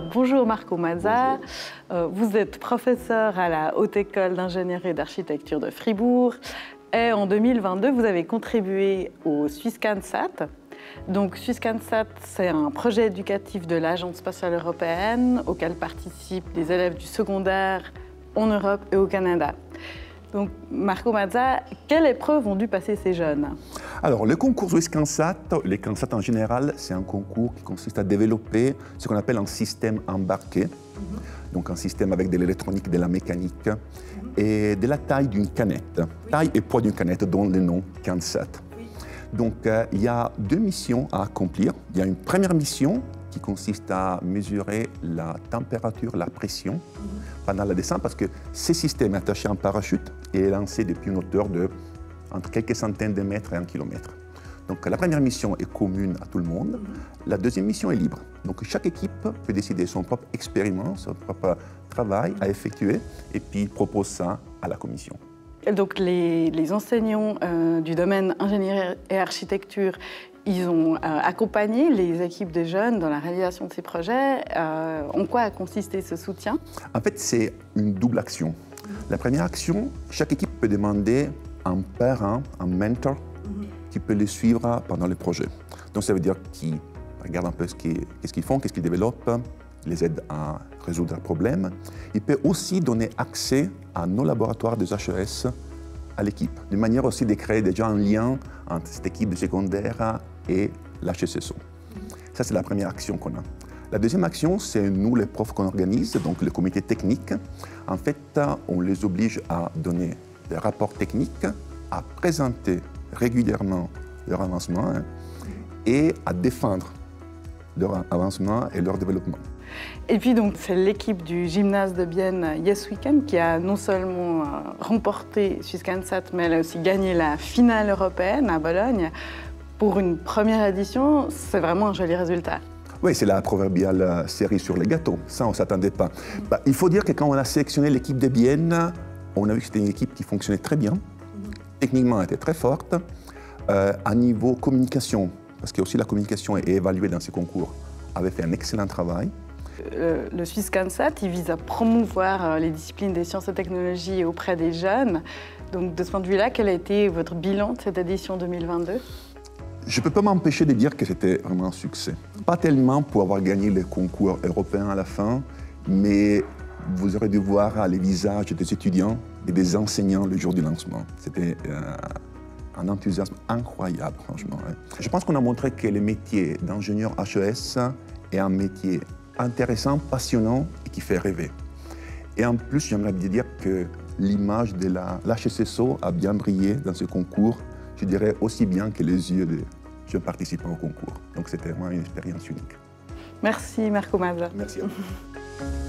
Bonjour Marco Mazza, vous êtes professeur à la Haute École d'ingénierie et d'architecture de Fribourg et en 2022 vous avez contribué au Swisscansat. Donc Swisscansat, c'est un projet éducatif de l'Agence spatiale européenne auquel participent des élèves du secondaire en Europe et au Canada. Donc Marco Mazza, quelle épreuve ont dû passer ces jeunes? Alors, le concours Swisscansat, les CANSAT en général, c'est un concours qui consiste à développer ce qu'on appelle un système embarqué, donc un système avec de l'électronique, de la mécanique et de la taille d'une canette, taille et poids d'une canette, dont le nom CANSAT. Donc, il y a deux missions à accomplir. Il y a une première mission qui consiste à mesurer la température, la pression pendant la descente, parce que ce système est attaché en parachute et est lancé depuis une hauteur de entre quelques centaines de mètres et 1 kilomètre. Donc la première mission est commune à tout le monde. La deuxième mission est libre. Donc chaque équipe peut décider son propre expériment, son propre travail à effectuer et puis propose ça à la commission. Donc les enseignants du domaine ingénierie et architecture, ils ont accompagné les équipes de jeunes dans la réalisation de ces projets. En quoi a consisté ce soutien? En fait, c'est une double action. La première action, chaque équipe peut demander un parrain, un mentor, qui peut les suivre pendant le projet. Donc ça veut dire qu'ils regardent un peu qu'est-ce qu'ils font, qu'est-ce qu'ils développent, les aident à résoudre leurs problèmes. Il peut aussi donner accès à nos laboratoires des HES à l'équipe, de manière aussi de créer déjà un lien entre cette équipe de secondaire et l'HSSO. Ça, c'est la première action qu'on a. La deuxième action, c'est nous, les profs qu'on organise, donc le comité technique. En fait, on les oblige à donner des rapports techniques, à présenter régulièrement leur avancement et à défendre leur avancement et leur développement. Et puis donc c'est l'équipe du gymnase de Bienne Yes Weekend qui a non seulement remporté Swisscansat, mais elle a aussi gagné la finale européenne à Bologne. Pour une première édition, c'est vraiment un joli résultat. Oui, c'est la proverbiale cerise sur les gâteaux. Ça, on ne s'attendait pas. Il faut dire que quand on a sélectionné l'équipe de Bienne, on a vu que c'était une équipe qui fonctionnait très bien. Techniquement, elle était très forte. À niveau communication, parce que aussi la communication est évaluée dans ces concours, avait fait un excellent travail. Le Swisscansat, il vise à promouvoir les disciplines des sciences et technologies auprès des jeunes. Donc, de ce point de vue-là, quel a été votre bilan de cette édition 2022? Je ne peux pas m'empêcher de dire que c'était vraiment un succès. Pas tellement pour avoir gagné les concours européens à la fin, mais vous aurez dû voir les visages des étudiants et des enseignants le jour du lancement. C'était un enthousiasme incroyable, franchement. Je pense qu'on a montré que le métier d'ingénieur HES est un métier intéressant, passionnant et qui fait rêver. Et en plus, j'aimerais dire que l'image de l'HSSO a bien brillé dans ce concours, je dirais aussi bien que les yeux des jeunes participants au concours. Donc c'était vraiment une expérience unique. Merci Marco Mazza. Merci à vous.